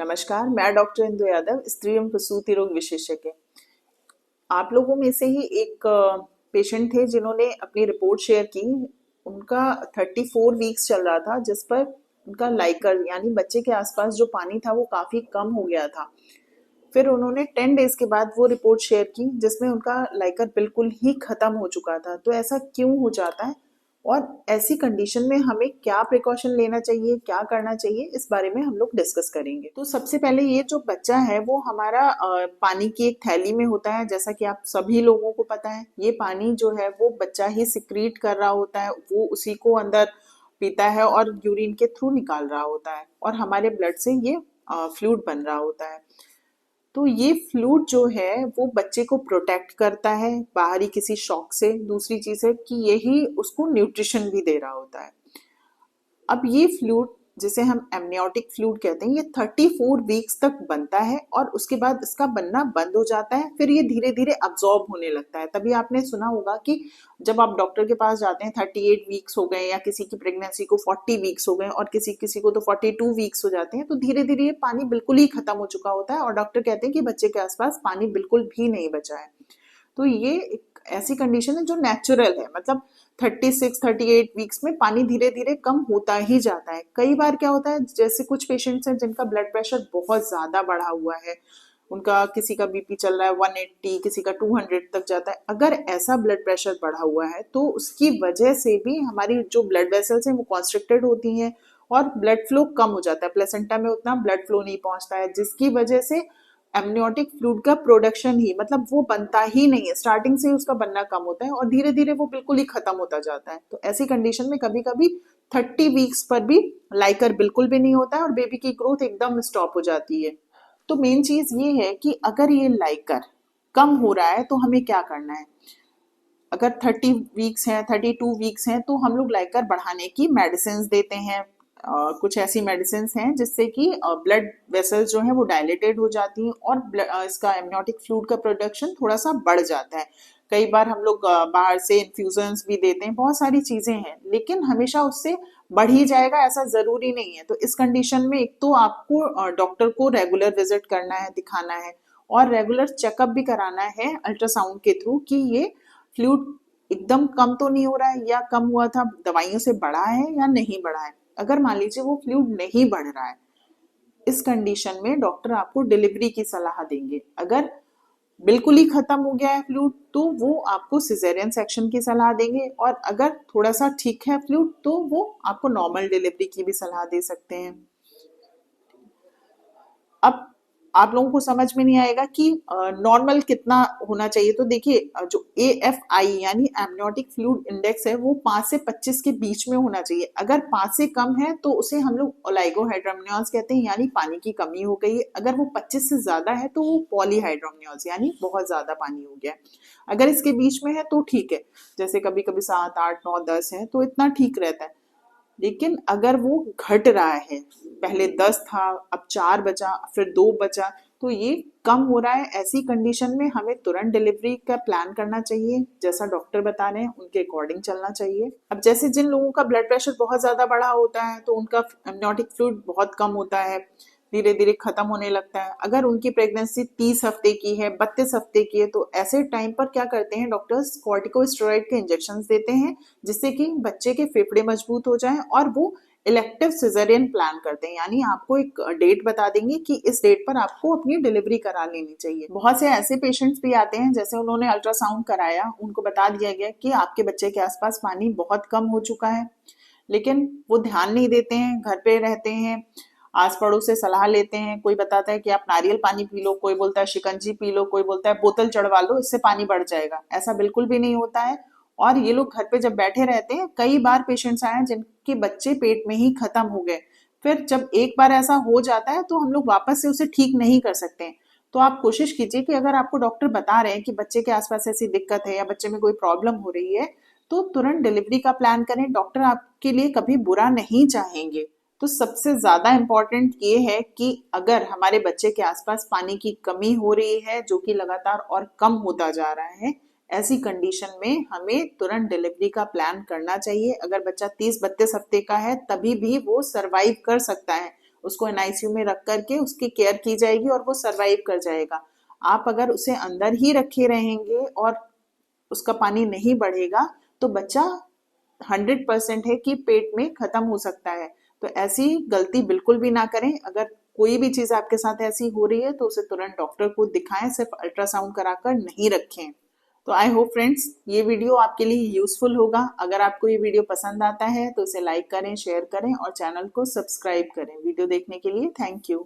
नमस्कार, मैं डॉक्टर इंदु यादव, स्त्री एवं प्रसूति रोग विशेषज्ञ। आप लोगों में से ही एक पेशेंट थे जिन्होंने अपनी रिपोर्ट शेयर की। उनका 34 वीक्स चल रहा था, जिस पर उनका लाइकर यानी बच्चे के आसपास जो पानी था वो काफी कम हो गया था। फिर उन्होंने 10 डेज के बाद वो रिपोर्ट शेयर की जिसमें उनका लाइकर बिल्कुल ही खत्म हो चुका था। तो ऐसा क्यों हो जाता है और ऐसी कंडीशन में हमें क्या प्रिकॉशन लेना चाहिए, क्या करना चाहिए, इस बारे में हम लोग डिस्कस करेंगे। तो सबसे पहले ये जो बच्चा है वो हमारा पानी की एक थैली में होता है। जैसा कि आप सभी लोगों को पता है, ये पानी जो है वो बच्चा ही सिक्रीट कर रहा होता है, वो उसी को अंदर पीता है और यूरिन के थ्रू निकाल रहा होता है और हमारे ब्लड से ये फ्लूइड बन रहा होता है। तो ये फ्लूइड जो है वो बच्चे को प्रोटेक्ट करता है बाहरी किसी शॉक से। दूसरी चीज है कि यही उसको न्यूट्रिशन भी दे रहा होता है। अब ये फ्लूइड, जिसे हम एमनियोटिक फ्लूइड कहते हैं, ये 34 वीक्स तक बनता है और उसके बाद इसका बनना बंद हो जाता है। फिर ये धीरे धीरे अब्जॉर्ब होने लगता है। तभी आपने सुना होगा कि जब आप डॉक्टर के पास जाते हैं 38 वीक्स हो गए या किसी की प्रेगनेंसी को 40 वीक्स हो गए और किसी किसी को तो 42 वीक्स हो जाते हैं, तो धीरे धीरे ये पानी बिल्कुल ही खत्म हो चुका होता है और डॉक्टर कहते हैं कि बच्चे के आसपास पानी बिल्कुल भी नहीं बचा है। तो ये एक ऐसी कंडीशन है जो नेचुरल है। मतलब 36-38 वीक्स में पानी धीरे धीरे कम होता ही जाता है। कई बार क्या होता है, जैसे कुछ पेशेंट्स हैं जिनका ब्लड प्रेशर बहुत ज्यादा बढ़ा हुआ है, उनका किसी का बीपी चल रहा है 180, किसी का 200 तक जाता है। अगर ऐसा ब्लड प्रेशर बढ़ा हुआ है तो उसकी वजह से भी हमारी जो ब्लड वेसल्स हैं वो कॉन्स्ट्रिक्टेड होती हैं और ब्लड फ्लो कम हो जाता है। प्लेसेंटा में उतना ब्लड फ्लो नहीं पहुंचता है, जिसकी वजह से एमनियोटिक फ्लूइड का प्रोडक्शन ही, मतलब वो बनता ही नहीं है। स्टार्टिंग से ही उसका बनना कम होता है और धीरे धीरे वो बिल्कुल ही खत्म होता जाता है। तो ऐसी कंडीशन में कभी कभी 30 वीक्स पर भी लाइकर बिल्कुल भी नहीं होता है और बेबी की ग्रोथ एकदम स्टॉप हो जाती है। तो मेन चीज ये है कि अगर ये लाइकर कम हो रहा है तो हमें क्या करना है। अगर 30 वीक्स हैं, 32 वीक्स हैं, तो हम लोग लाइकर बढ़ाने की मेडिसिन देते हैं। कुछ ऐसी मेडिसिन हैं जिससे कि ब्लड वेसल्स जो है वो डायलेटेड हो जाती हैं और इसका एमनियोटिक फ्लूइड का प्रोडक्शन थोड़ा सा बढ़ जाता है। कई बार हम लोग बाहर से इन्फ्यूजन्स भी देते हैं, बहुत सारी चीजें हैं, लेकिन हमेशा उससे बढ़ ही जाएगा ऐसा जरूरी नहीं है। तो इस कंडीशन में एक तो आपको डॉक्टर को रेगुलर विजिट करना है, दिखाना है और रेगुलर चेकअप भी कराना है अल्ट्रासाउंड के थ्रू कि ये फ्लूइड एकदम कम तो नहीं हो रहा है या कम हुआ था दवाइयों से बढ़ा है या नहीं बढ़ा है। अगर मान लीजिए वो फ्लूइड नहीं बढ़ रहा है, इस कंडीशन में डॉक्टर आपको डिलीवरी की सलाह देंगे। अगर बिल्कुल ही खत्म हो गया है फ्लूइड तो वो आपको सिजेरियन सेक्शन की सलाह देंगे और अगर थोड़ा सा ठीक है फ्लूइड तो वो आपको नॉर्मल डिलीवरी की भी सलाह दे सकते हैं। अब आप लोगों को समझ में नहीं आएगा कि नॉर्मल कितना होना चाहिए। तो देखिए, जो AFI यानी एमनियोटिक फ्लूइड इंडेक्स है वो 5 से 25 के बीच में होना चाहिए। अगर 5 से कम है तो उसे हम लोग ओलाइगोहाइड्रोमनियोज कहते हैं, यानी पानी की कमी हो गई है। अगर वो 25 से ज्यादा है तो वो पॉलीहाइड्रोमनियोज यानी बहुत ज्यादा पानी हो गया। अगर इसके बीच में है तो ठीक है, जैसे कभी कभी 7, 8, 9, 10 है तो इतना ठीक रहता है। लेकिन अगर वो घट रहा है, पहले 10 था, अब 4 बचा, फिर 2 बचा, तो ये कम हो रहा है, ऐसी कंडीशन में हमें तुरंत डिलीवरी का प्लान करना चाहिए। जैसा डॉक्टर बता रहे हैं उनके अकॉर्डिंग चलना चाहिए। अब जैसे जिन लोगों का ब्लड प्रेशर बहुत ज्यादा बढ़ा होता है तो उनका एमनियोटिक फ्लूइड बहुत कम होता है, धीरे धीरे खत्म होने लगता है। अगर उनकी प्रेगनेंसी 30 हफ्ते की है, 32 हफ्ते की है, तो ऐसे टाइम पर क्या करते हैं डॉक्टर्स, कॉर्टिकोस्टेरॉइड के इंजेक्शन देते हैं जिससे कि बच्चे के फेफड़े मजबूत हो जाएं और वो इलेक्टिव सिजेरियन प्लान करते हैं। यानी आपको एक डेट बता देंगे कि इस डेट पर आपको अपनी डिलीवरी करा लेनी चाहिए। बहुत से ऐसे पेशेंट्स भी आते हैं, जैसे उन्होंने अल्ट्रासाउंड कराया, उनको बता दिया गया कि आपके बच्चे के आसपास पानी बहुत कम हो चुका है, लेकिन वो ध्यान नहीं देते हैं, घर पे रहते हैं, आस पड़ोस से सलाह लेते हैं। कोई बताता है कि आप नारियल पानी पी लो, कोई बोलता है शिकंजी पी लो, कोई बोलता है बोतल चढ़वा लो, इससे पानी बढ़ जाएगा। ऐसा बिल्कुल भी नहीं होता है। और ये लोग घर पे जब बैठे रहते हैं, कई बार पेशेंट्स आए हैं जिनके बच्चे पेट में ही खत्म हो गए। फिर जब एक बार ऐसा हो जाता है तो हम लोग वापस से उसे ठीक नहीं कर सकते हैं। तो आप कोशिश कीजिए कि अगर आपको डॉक्टर बता रहे हैं कि बच्चे के आसपास ऐसी दिक्कत है या बच्चे में कोई प्रॉब्लम हो रही है, तो तुरंत डिलीवरी का प्लान करें। डॉक्टर आपके लिए कभी बुरा नहीं चाहेंगे। तो सबसे ज्यादा इम्पोर्टेंट ये है कि अगर हमारे बच्चे के आसपास पानी की कमी हो रही है जो कि लगातार और कम होता जा रहा है, ऐसी कंडीशन में हमें तुरंत डिलीवरी का प्लान करना चाहिए। अगर बच्चा 30-32 हफ्ते का है तभी भी वो सरवाइव कर सकता है, उसको एनआईसीयू में रख करके उसकी केयर की जाएगी और वो सरवाइव कर जाएगा। आप अगर उसे अंदर ही रखे रहेंगे और उसका पानी नहीं बढ़ेगा तो बच्चा 100% है कि पेट में खत्म हो सकता है। तो ऐसी गलती बिल्कुल भी ना करें। अगर कोई भी चीज आपके साथ ऐसी हो रही है तो उसे तुरंत डॉक्टर को दिखाएं, सिर्फ अल्ट्रासाउंड कराकर नहीं रखें। तो आई होप फ्रेंड्स ये वीडियो आपके लिए यूजफुल होगा। अगर आपको ये वीडियो पसंद आता है तो उसे लाइक करें, शेयर करें और चैनल को सब्सक्राइब करें। वीडियो देखने के लिए थैंक यू।